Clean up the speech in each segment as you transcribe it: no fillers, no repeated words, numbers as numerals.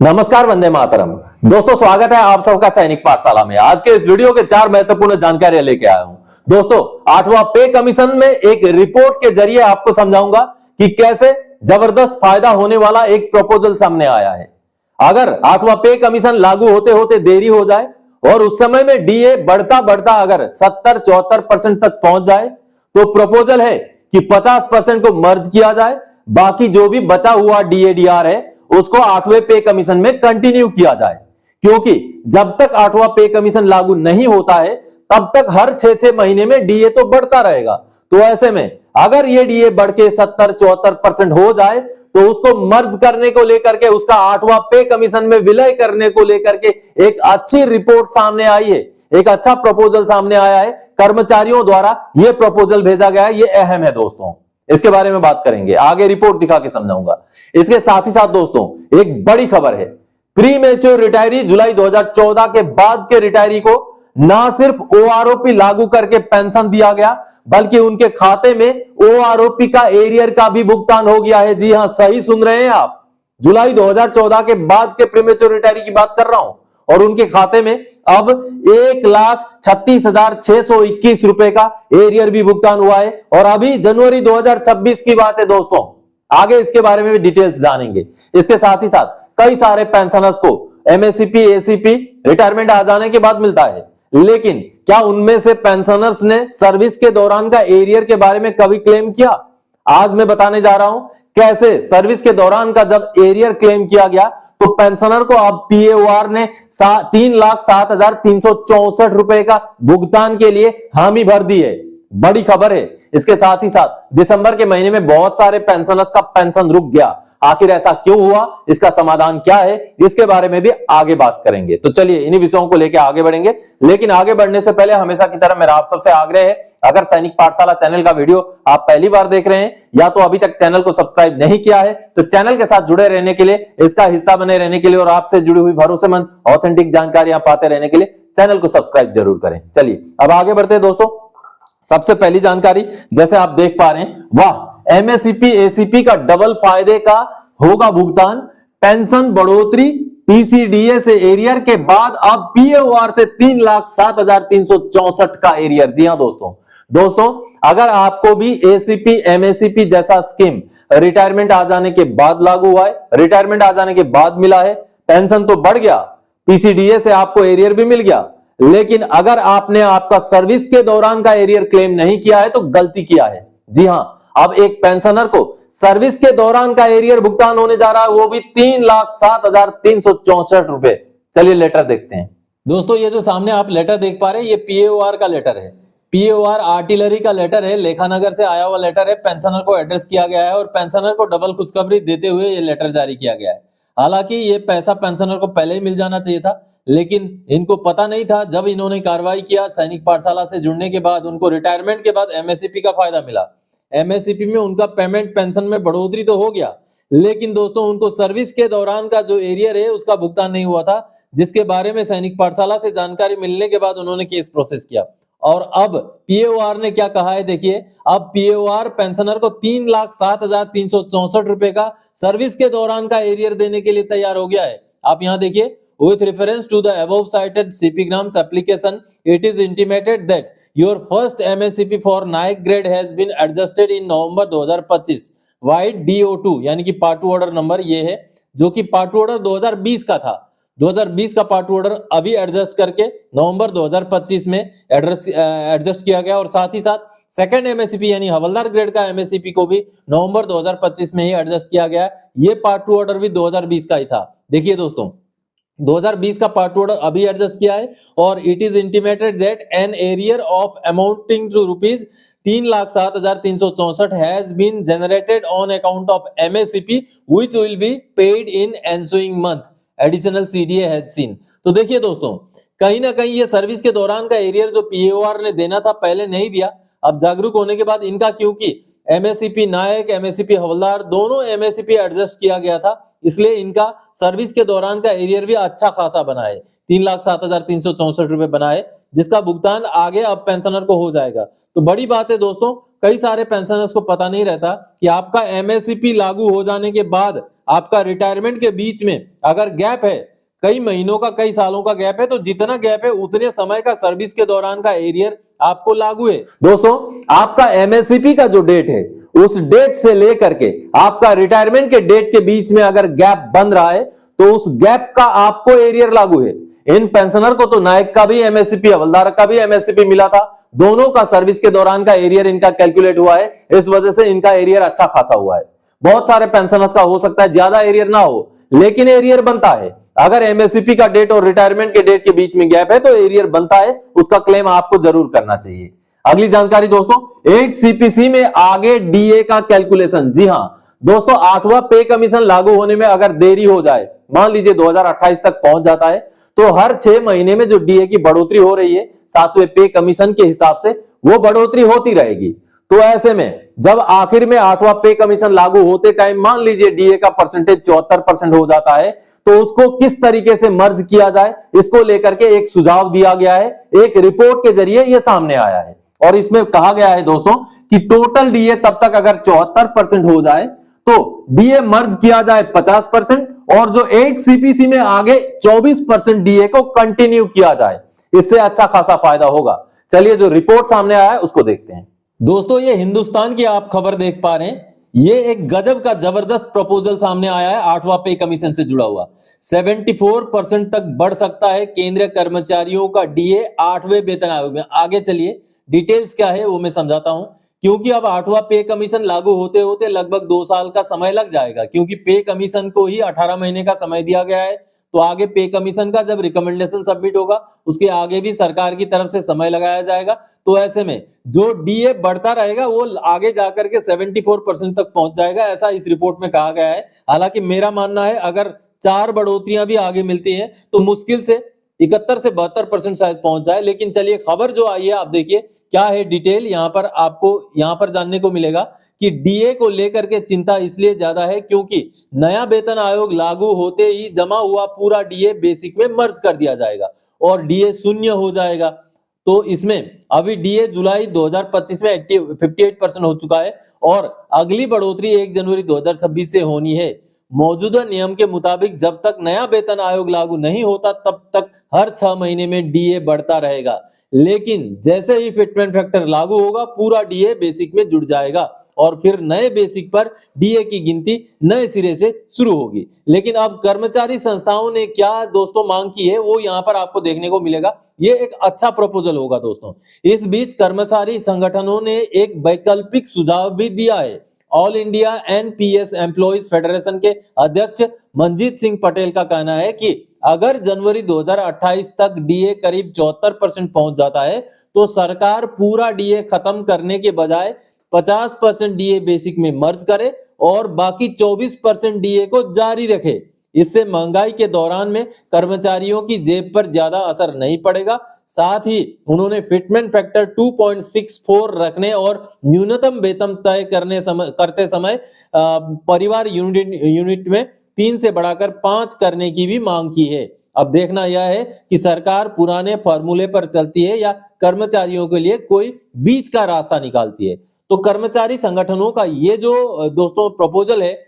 नमस्कार, वंदे मातरम। दोस्तों, स्वागत है आप सबका सैनिक पाठशाला में। आज के इस वीडियो के 4 महत्वपूर्ण जानकारियां लेके आया हूं। दोस्तों, 8वां पे कमीशन में एक रिपोर्ट के जरिए आपको समझाऊंगा कि कैसे जबरदस्त फायदा होने वाला एक प्रपोजल सामने आया है। अगर 8वां पे कमीशन लागू होते होते देरी हो जाए और उस समय में डीए बढ़ता बढ़ता अगर 70-74% तक पहुंच जाए तो प्रपोजल है कि 50% को मर्ज किया जाए, बाकी जो भी बचा हुआ डीएडीआर है उसको 8वें पे कमीशन में कंटिन्यू किया जाए। क्योंकि जब तक 8वां पे कमीशन लागू नहीं होता है तब तक हर 6-6 महीने में डीए तो बढ़ता रहेगा। तो ऐसे में अगर ये डीए बढ़ के 70-74% हो जाए तो उसको मर्ज करने को लेकर के, उसका 8वां पे कमीशन में विलय करने को लेकर के एक अच्छी रिपोर्ट सामने आई है, एक अच्छा प्रपोजल सामने आया है। कर्मचारियों द्वारा यह प्रपोजल भेजा गया है, यह अहम है दोस्तों। इसके बारे में बात करेंगे, आगे रिपोर्ट दिखा के समझाऊंगा। इसके साथ ही साथ दोस्तों एक बड़ी खबर है, प्री मैच्योर रिटायरी जुलाई 2014 के बाद के रिटायरी को ना सिर्फ ओआरओपी लागू करके पेंशन दिया गया बल्कि उनके खाते में ओआरओपी का एरियर का भी भुगतान हो गया है। जी हां, सही सुन रहे हैं आप, जुलाई 2014 के बाद के प्री मैच्योर रिटायरी की बात कर रहा हूं। और उनके खाते में अब 1,36,621 रुपए का एरियर भी भुगतान हुआ है। और अभी जनवरी 2026 की बात है दोस्तों, आगे इसके बारे में भी डिटेल्स जानेंगे। इसके साथ ही साथ कई सारे पेंशनर्स को एमएससीपी एसीपी रिटायरमेंट आ जाने के बाद मिलता है, लेकिन क्या उनमें से पेंशनर्स ने सर्विस के दौरान का एरियर के बारे में कभी क्लेम किया? आज मैं बताने जा रहा हूं कैसे सर्विस के दौरान का जब एरियर क्लेम किया गया तो पेंशनर को अब पीएओआर ने 3,07,364 रुपए का भुगतान के लिए हामी भर दी है। बड़ी खबर है। इसके साथ ही साथ दिसंबर के महीने में बहुत सारे पेंशनर्स का पेंशन रुक गया। आखिर ऐसा क्यों हुआ, इसका समाधान क्या है, इसके बारे में भी आगे बात करेंगे। तो चलिए इन्हीं विषयों को लेकर आगे बढ़ेंगे। लेकिन आगे बढ़ने से पहले हमेशा की तरह मेरा आप सबसे आग्रह है, अगर सैनिक पाठशाला चैनल का वीडियो आप पहली बार देख रहे हैं या तो अभी तक चैनल को सब्सक्राइब नहीं किया है तो चैनल के साथ जुड़े रहने के लिए, इसका हिस्सा बने रहने के लिए और आपसे जुड़ी हुई भरोसेमंद ऑथेंटिक जानकारियां पाते रहने के लिए चैनल को सब्सक्राइब जरूर करें। चलिए अब आगे बढ़ते हैं दोस्तों। सबसे पहली जानकारी, जैसे आप देख पा रहे हैं, वाह, एमएससीपी एसीपी का डबल फायदे का होगा भुगतान। पेंशन बढ़ोतरी पीसीडीए से एरियर के बाद अब पीएओआर से 3,07,364 का एरियर। जी हां दोस्तों, अगर आपको भी एसीपी एमएससीपी जैसा स्कीम रिटायरमेंट आ जाने के बाद लागू हुआ है, रिटायरमेंट आ जाने के बाद मिला है, पेंशन तो बढ़ गया, पीसीडीए से आपको एरियर भी मिल गया, लेकिन अगर आपने आपका सर्विस के दौरान का एरियर क्लेम नहीं किया है तो गलती किया है। जी हां, अब एक पेंशनर को सर्विस के दौरान का एरियर भुगतान होने जा रहा है, वो भी 3,07,364 रुपए। चलिए लेटर देखते हैं दोस्तों। ये जो सामने आप लेटर देख पा रहे हैं, ये पीएओआर का लेटर है। पीएओआर आर्टिलरी का लेटर है, लेखानगर से आया हुआ लेटर है। पेंशनर को एड्रेस किया गया है और पेंशनर को डबल खुशखबरी देते हुए ये लेटर जारी किया गया है। हालांकि ये पैसा पेंशनर को पहले ही मिल जाना चाहिए था, लेकिन इनको पता नहीं था। जब इन्होंने कार्रवाई किया सैनिक पाठशाला से जुड़ने के बाद, उनको रिटायरमेंट के बाद एमएससीपी का फायदा मिला। एमएससीपी में उनका पेमेंट पेंशन में बढ़ोतरी तो हो गया, लेकिन दोस्तों उनको सर्विस के दौरान का जो एरियर है उसका भुगतान नहीं हुआ था, जिसके बारे में सैनिक पाठशाला से जानकारी मिलने के बाद उन्होंने केस प्रोसेस किया। और अब पीएओआर ने क्या कहा है देखिए, अब पीएओआर पेंशनर को 3,07,364 रुपए का सर्विस के दौरान का एरियर देने के लिए तैयार हो गया है। आप यहाँ देखिए, with reference to the above cited CPGRAM's application, it is intimated that your first MSCP for NAIC grade has been adjusted in November 2025 wide DO2, यानी कि पार्ट टू ऑर्डर नंबर ये है, जो कि पार्ट टू ऑर्डर 2020 का था। 2020 का part two order अभी एडजस्ट करके नवंबर 2025 में एडजस्ट किया गया। और साथ ही साथ सेकंड एमएससीपी यानी हवलदार ग्रेड का एमएससीपी को भी नवंबर 2025 में ही एडजस्ट किया गया। ये पार्ट टू ऑर्डर भी 2020 का ही था। देखिए दोस्तों, 2020 का पार्ट टू ऑर्डर अभी एडजस्ट किया है और it is intimated that an arrear of amounting to rupees 3,07,364 has been generated on account of MSCP which will be paid in ensuing month. Additional CDA has seen. तो देखिए दोस्तों, कहीं ना कहीं ये सर्विस के दौरान का एरियर जो पीएओआर ने देना था पहले नहीं दिया। अब जागरूक होने के बाद इनका, क्योंकि एमएससीपी नायक एमएससीपी हवलदार दोनों एमएससीपी एडजस्ट किया गया था, इसलिए इनका सर्विस के दौरान का एरियर भी अच्छा खासा बना है, 3,07,364 रुपए बना है, जिसका भुगतान आगे अब पेंशनर को हो जाएगा। तो बड़ी बात है दोस्तों, कई सारे पेंशनर्स को पता नहीं रहता कि आपका एमएससीपी लागू हो जाने के बाद आपका रिटायरमेंट के बीच में अगर गैप है, कई महीनों का, कई सालों का गैप है, तो जितना गैप है उतने समय का सर्विस के दौरान का एरियर आपको लागू है। दोस्तों, आपका एमएससीपी का जो डेट है उस डेट से लेकर के आपका रिटायरमेंट के डेट के बीच में अगर गैप बन रहा है तो उस गैप का आपको एरियर लागू है। इन पेंशनर को तो नायक का भी एमएससीपी, हवलदार का भी एमएससीपी मिला था, दोनों का सर्विस के दौरान का एरियर इनका कैलकुलेट हुआ है, इस वजह से इनका एरियर अच्छा खासा हुआ है। बहुत सारे पेंशनर्स का हो सकता है ज्यादा एरियर ना हो, लेकिन एरियर बनता है। अगर एमएससीपी का डेट और रिटायरमेंट के डेट के बीच में गैप है तो एरियर बनता है, उसका क्लेम आपको जरूर करना चाहिए। अगली जानकारी दोस्तों, 8 सीपीसी में आगे डीए का कैलकुलेशन। जी हां दोस्तों, 8वां पे कमीशन लागू होने में अगर देरी हो जाए, मान लीजिए 2028 तक पहुंच जाता है, तो हर 6 महीने में जो डीए की बढ़ोतरी हो रही है 7वें पे कमीशन के हिसाब से, वो बढ़ोतरी होती रहेगी। तो ऐसे में जब आखिर में 8वां पे कमीशन लागू होते टाइम मान लीजिए डीए का परसेंटेज 74% हो जाता है, तो उसको किस तरीके से मर्ज किया जाए, इसको लेकर के एक सुझाव दिया गया है, एक रिपोर्ट के जरिए यह सामने आया है। और इसमें कहा गया है दोस्तों कि टोटल डीए तब तक अगर 74% हो जाए तो डीए मर्ज किया जाए 50%, और जो 8 सीपीसी में आगे 24% डीए को कंटिन्यू किया जाए। इससे अच्छा खासा फायदा होगा। चलिए जो रिपोर्ट सामने आया है उसको देखते हैं। दोस्तों, ये हिंदुस्तान की आप खबर देख पा रहे हैं, ये एक गजब का जबरदस्त प्रपोजल सामने आया है 8वां पे कमीशन से जुड़ा हुआ। 74% तक बढ़ सकता है केंद्रीय कर्मचारियों का डीए 8वें वेतन आयोग में। आगे चलिए डिटेल्स क्या है वो मैं समझाता हूं, क्योंकि अब 8वां पे कमीशन लागू होते होते लगभग 2 साल का समय लग जाएगा, क्योंकि पे कमीशन को ही 18 महीने का समय दिया गया है। तो आगे पे कमीशन का जब रिकमेंडेशन सबमिट होगा उसके आगे भी सरकार की तरफ से समय लगाया जाएगा। तो ऐसे में जो डीए बढ़ता रहेगा वो आगे जाकर के 74% तक पहुंच जाएगा, ऐसा इस रिपोर्ट में कहा गया है। हालांकि मेरा मानना है अगर 4 बढ़ोतरियां भी आगे मिलती हैं तो मुश्किल से 71 से 72% शायद पहुंच जाए। लेकिन चलिए खबर जो आई है आप देखिए क्या है डिटेल, यहां पर आपको यहां पर जानने को मिलेगा कि डीए को लेकर के चिंता इसलिए ज्यादा है क्योंकि नया वेतन आयोग लागू होते ही जमा हुआ पूरा डीए बेसिक में मर्ज कर दिया जाएगा और डीए शून्य हो जाएगा। तो इसमें अभी डीए जुलाई 2025 में 58% हो चुका है और अगली बढ़ोतरी 1 जनवरी 2026 से होनी है। मौजूदा नियम के मुताबिक जब तक नया वेतन आयोग लागू नहीं होता तब तक हर 6 महीने में डीए बढ़ता रहेगा, लेकिन जैसे ही फिटमेंट फैक्टर लागू होगा पूरा डीए बेसिक में जुड़ जाएगा और फिर नए बेसिक पर डीए की गिनती नए सिरे से शुरू होगी। लेकिन अब कर्मचारी संस्थाओं ने क्या दोस्तों मांग की है वो यहाँ पर आपको देखने को मिलेगा। ये एक अच्छा प्रपोजल होगा दोस्तों। इस बीच कर्मचारी संगठनों ने एक वैकल्पिक सुझाव भी दिया है। All India NPS employees federation के अध्यक्ष मंजीत सिंह पटेल का कहना है कि अगर जनवरी 2028 तक डीए करीब 74% पहुंच जाता है तो सरकार पूरा डीए खत्म करने के बजाय 50% डीए बेसिक में मर्ज करे और बाकी 24% डीए को जारी रखे। इससे महंगाई के दौरान में कर्मचारियों की जेब पर ज्यादा असर नहीं पड़ेगा। साथ ही उन्होंने फिटमेंट फैक्टर 2.64 रखने और न्यूनतम वेतन तय करते समय परिवार यूनिट में 3 से बढ़ाकर 5 करने की भी मांग की है। अब देखना यह है कि सरकार पुराने फॉर्मूले पर चलती है या कर्मचारियों के लिए कोई बीच का रास्ता निकालती है। तो कर्मचारी संगठनों का ये जो दोस्तों प्रपोजल है,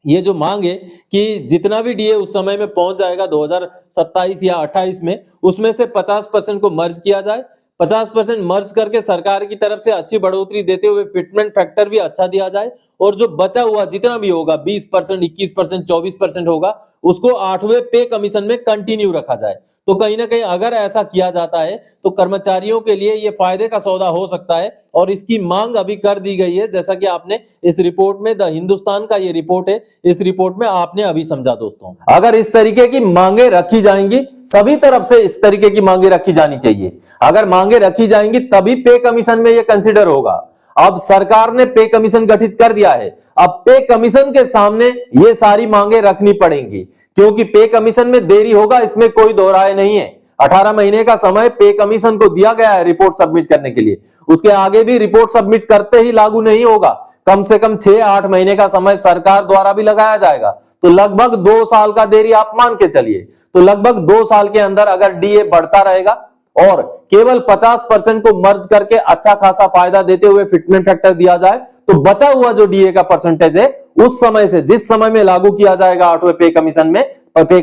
ये जो मांग है कि जितना भी डीए उस समय में पहुंच जाएगा 2027 या 28 में, उसमें से 50% को मर्ज किया जाए। 50% मर्ज करके सरकार की तरफ से अच्छी बढ़ोतरी देते हुए फिटमेंट फैक्टर भी अच्छा दिया जाए और जो बचा हुआ जितना भी होगा 20%, 21%, 24% होगा उसको 8वें पे कमीशन में कंटिन्यू रखा जाए। तो कहीं ना कहीं अगर ऐसा किया जाता है तो कर्मचारियों के लिए ये फायदे का सौदा हो सकता है और इसकी मांग अभी कर दी गई है, जैसा कि आपने इस रिपोर्ट में, द हिंदुस्तान का ये रिपोर्ट है, इस रिपोर्ट में आपने अभी समझा दोस्तों। अगर इस तरीके की मांगे रखी जाएंगी, सभी तरफ से इस तरीके की मांगे रखी जानी चाहिए। अगर मांगे रखी जाएंगी तभी पे कमीशन में ये कंसिडर होगा। अब सरकार ने पे कमीशन गठित कर दिया है, अब पे कमीशन के सामने ये सारी मांगे रखनी पड़ेंगी क्योंकि पे कमीशन में देरी होगा, इसमें कोई दो राय नहीं है। 18 महीने का समय पे कमीशन को दिया गया है रिपोर्ट सबमिट करने के लिए, उसके आगे भी रिपोर्ट सबमिट करते ही लागू नहीं होगा। कम से कम 6-8 महीने का समय सरकार द्वारा भी लगाया जाएगा। तो लगभग 2 साल का देरी आप मान के चलिए। तो लगभग 2 साल के अंदर अगर डीए बढ़ता रहेगा और केवल 50% को मर्ज करके अच्छा खासा फायदा देते हुए फिटमेंट फैक्टर दिया जाए तो बचा हुआ जो डीए का परसेंटेज है उस समय से, जिस समय में लागू किया जाएगा ऑटो पे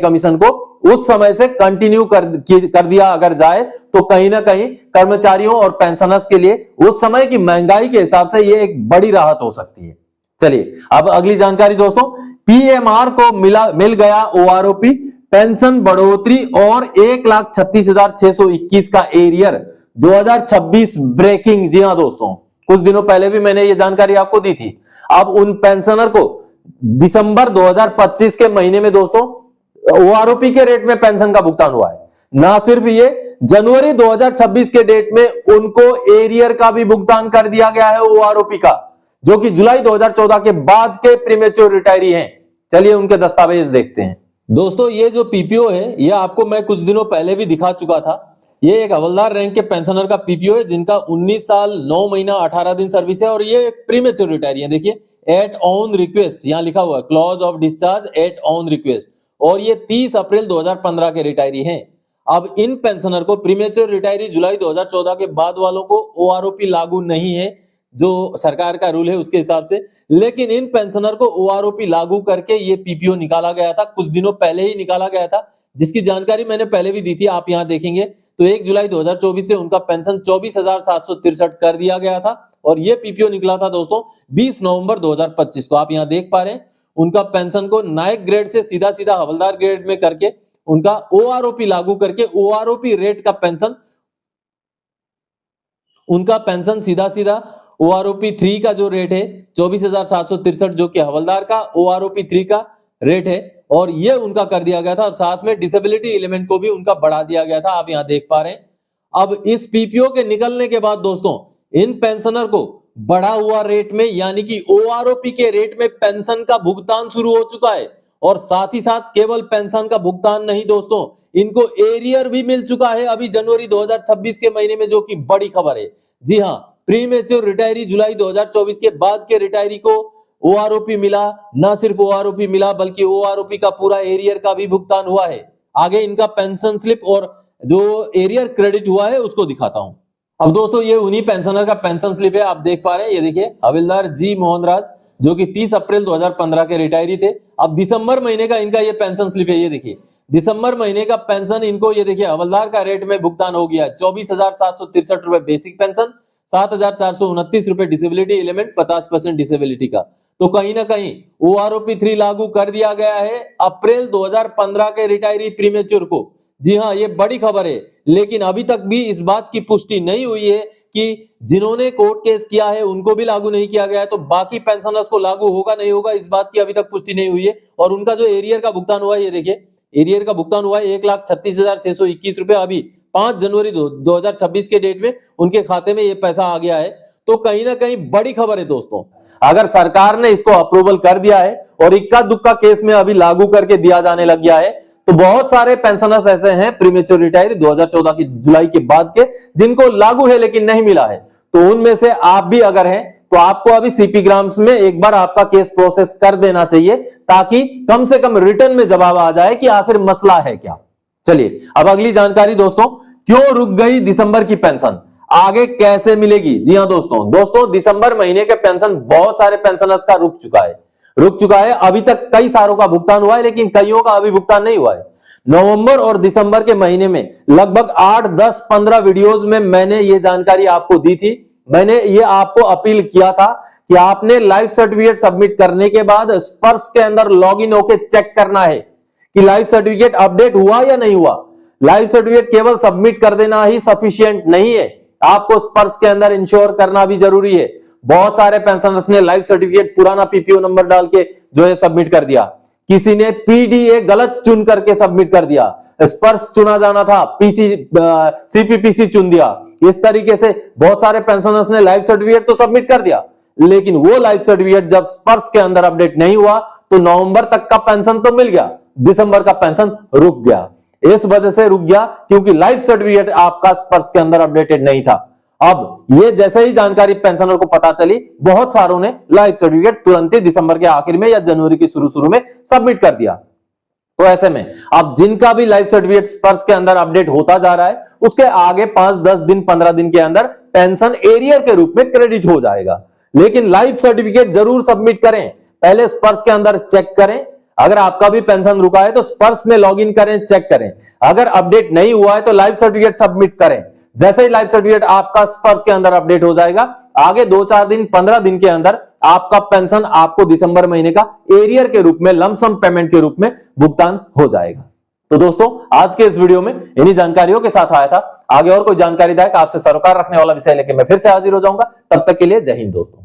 कमीशन को, उस समय से कंटिन्यू कर दिया अगर जाए तो कहीं ना कहीं कर्मचारियों और पेंशनर्स के लिए उस समय की महंगाई के हिसाब से ये एक बड़ी राहत हो सकती है। चलिए अब अगली जानकारी दोस्तों, पीएमआर को मिल गया ओआरओपी, पेंशन बढ़ोतरी और 1,36,621 का एरियर 2026 ब्रेकिंग। जी हां दोस्तों, कुछ दिनों पहले भी मैंने ये जानकारी आपको दी थी। अब उन पेंशनर को दिसंबर 2025 के महीने में दोस्तों ओआरओपी के रेट में पेंशन का भुगतान हुआ है। ना सिर्फ ये, जनवरी 2026 के डेट में उनको एरियर का भी भुगतान कर दिया गया है ओआरओपी का, जो कि जुलाई 2014 के बाद के प्रीमेच्योर रिटायरी हैं। चलिए उनके दस्तावेज देखते हैं। दोस्तों ये जो पीपीओ है, ये आपको मैं कुछ दिनों पहले भी दिखा चुका था। ये एक हवलदार रैंक के पेंशनर का पीपीओ है, जिनका 19 साल 9 महीना 18 दिन सर्विस है और ये प्रीमेच्योर रिटायरी है। देखिए एट ऑन रिक्वेस्ट यहां लिखा हुआ है, clause of discharge eight on request, और ये 30 अप्रैल 2015 के रिटायरी हैं। अब इन पेंशनर को प्रीमेच्योर रिटायरी जुलाई 2014 के बाद वालों को ओआरओपी लागू नहीं है, जो सरकार का रूल है उसके हिसाब से, लेकिन इन पेंशनर को ओआरओपी लागू करके ये पीपीओ निकाला गया था, कुछ दिनों पहले ही निकाला गया था, जिसकी जानकारी मैंने पहले भी दी थी। आप यहां देखेंगे तो 1 जुलाई 2024 से उनका पेंशन 24,763 कर दिया गया था और ये पीपीओ निकला था दोस्तों 20 नवंबर 2025 को। आप यहां देख पा रहे हैं उनका पेंशन को नायक ग्रेड से सीधा हवलदार ग्रेड में करके उनका ओआरओपी लागू करके ओआरओपी रेट का पेंशन, उनका पेंशन सीधा ओआरओपी 3 का जो रेट है 24,763, जो कि हवलदार का ओआरओपी 3 का रेट है, और ये उनका कर दिया गया था और साथ में डिसेबिलिटी एलिमेंट को भी उनका बढ़ा दिया गया था। आप यहां देख पा रहे हैं। अब इस पीपीओ के निकलने के बाद दोस्तों इन पेंशनर को बढ़ा हुआ रेट में यानी कि ओआरओपी के रेट में पेंशन का भुगतान शुरू हो चुका है, और साथ ही साथ केवल पेंशन का भुगतान नहीं दोस्तों, इनको एरियर भी मिल चुका है अभी जनवरी 2026 के महीने में, जो कि बड़ी खबर है। जी हां, प्रीमेच्योर रिटायरी जुलाई 2024 के बाद के रिटायरी को ओआरओपी मिला। ना सिर्फ ओआरओपी मिला बल्कि ओआरओपी का पूरा एरियर का भी भुगतान हुआ है। आगे इनका पेंशन स्लिप और जो एरियर क्रेडिट हुआ है उसको दिखाता हूं। अब दोस्तों ये उन्हीं पेंशनर का पेंशन स्लिप है, आप देख पा रहे हैं। ये देखिए हविलदार जी मोहनराज, जो कि 30 अप्रैल 2015 के रिटायरी थे। अब दिसंबर महीने का इनका ये पेंशन स्लिप है। ये देखिए दिसंबर महीने का पेंशन इनको, ये देखिए हवलदार का रेट में भुगतान हो गया 24,763 रुपए बेसिक पेंशन, 7,429 रुपए डिसेबिलिटी एलिमेंट 50% डिसेबिलिटी का। तो कहीं ना कहीं ओआरओपी 3 लागू कर दिया गया है अप्रैल 2015 के रिटायरी प्रीमेच्योर को। जी हां, ये बड़ी खबर है, लेकिन अभी तक भी इस बात की पुष्टि नहीं हुई है कि जिन्होंने कोर्ट केस किया है उनको भी लागू नहीं किया गया है, तो बाकी पेंशनर्स को लागू होगा नहीं होगा इस बात की अभी तक पुष्टि नहीं हुई है। और उनका जो एरियर का भुगतान हुआ है, ये देखिए एरियर का भुगतान हुआ है 1,36,621 रुपए अभी 5 जनवरी 2026 के डेट में उनके खाते में ये पैसा आ गया है। तो कहीं ना कहीं बड़ी खबर है दोस्तों। अगर सरकार ने इसको अप्रूवल कर दिया है और इक्का दुक्का केस में अभी लागू करके दिया जाने लग गया है, तो बहुत सारे पेंशनर्स ऐसे हैं प्रीमेच्योर रिटायरी 2014 की जुलाई के बाद के, जिनको लागू है लेकिन नहीं मिला है। तो उनमें से आप भी अगर हैं तो आपको अभी सीपी ग्राम्स में एक बार आपका केस प्रोसेस कर देना चाहिए, ताकि कम से कम रिटर्न में जवाब आ जाए कि आखिर मसला है क्या। चलिए अब अगली जानकारी दोस्तों, क्यों रुक गई दिसंबर की पेंशन, आगे कैसे मिलेगी। जी हां दोस्तों दिसंबर महीने के पेंशन बहुत सारे पेंशनर्स का रुक चुका है। अभी तक कई सारों का भुगतान हुआ है, लेकिन कईयों का अभी भुगतान नहीं हुआ है। नवंबर और दिसंबर के महीने में लगभग 8, 10, 15 वीडियोस में मैंने ये जानकारी आपको दी थी। मैंने ये आपको अपील किया था कि आपने लाइफ सर्टिफिकेट सबमिट करने के बाद स्पर्श के अंदर लॉगिन होकर चेक करना है कि लाइफ सर्टिफिकेट अपडेट हुआ या नहीं हुआ। लाइफ सर्टिफिकेट केवल सबमिट कर देना ही सफिशिएंट नहीं है, आपको स्पर्श के अंदर इंश्योर करना भी जरूरी है। बहुत सारे पेंशनर्स ने लाइफ सर्टिफिकेट पुराना पीपीओ नंबर डाल के जो है सबमिट कर दिया, किसी ने पीडीए गलत चुन करके सबमिट कर दिया, स्पर्श चुना जाना था सीपीपीसी चुन दिया। इस तरीके से बहुत सारे पेंशनर्स ने लाइफ सर्टिफिकेट तो सबमिट कर दिया, लेकिन वो लाइफ सर्टिफिकेट जब स्पर्श के अंदर अपडेट नहीं हुआ तो नवंबर तक का पेंशन तो मिल गया, दिसंबर का पेंशन रुक गया। इस वजह से रुक गया क्योंकि लाइफ सर्टिफिकेट आपका स्पर्श के अंदर अपडेटेड नहीं था। अब ये जैसे ही जानकारी पेंशनर को पता चली, बहुत सारों ने लाइफ सर्टिफिकेट तुरंत ही दिसंबर के आखिर में या जनवरी के शुरू में सबमिट कर दिया। तो ऐसे में अब जिनका भी लाइफ सर्टिफिकेट स्पर्श के अंदर अपडेट होता जा रहा है, उसके आगे 5, 10 दिन 15 दिन के अंदर पेंशन एरियर के रूप में क्रेडिट हो जाएगा। लेकिन लाइफ सर्टिफिकेट जरूर सबमिट करें, पहले स्पर्श के अंदर चेक करें। अगर आपका भी पेंशन रुका है तो स्पर्श में लॉगिन करें, चेक करें। अगर अपडेट नहीं हुआ है तो लाइफ सर्टिफिकेट सबमिट करें। जैसे ही लाइफ सर्टिफिकेट आपका स्पर्श के अंदर अपडेट हो जाएगा, आगे 2-4 दिन 15 दिन के अंदर आपका पेंशन आपको दिसंबर महीने का एरियर के रूप में, लमसम पेमेंट के रूप में भुगतान हो जाएगा। तो दोस्तों, आज के इस वीडियो में इन्हीं जानकारियों के साथ आया था। आगे और कोई जानकारीदायक आपसे सरोकार रखने वाला विषय लेके मैं फिर से हाजिर हो जाऊंगा। तब तक के लिए जय हिंद दोस्तों।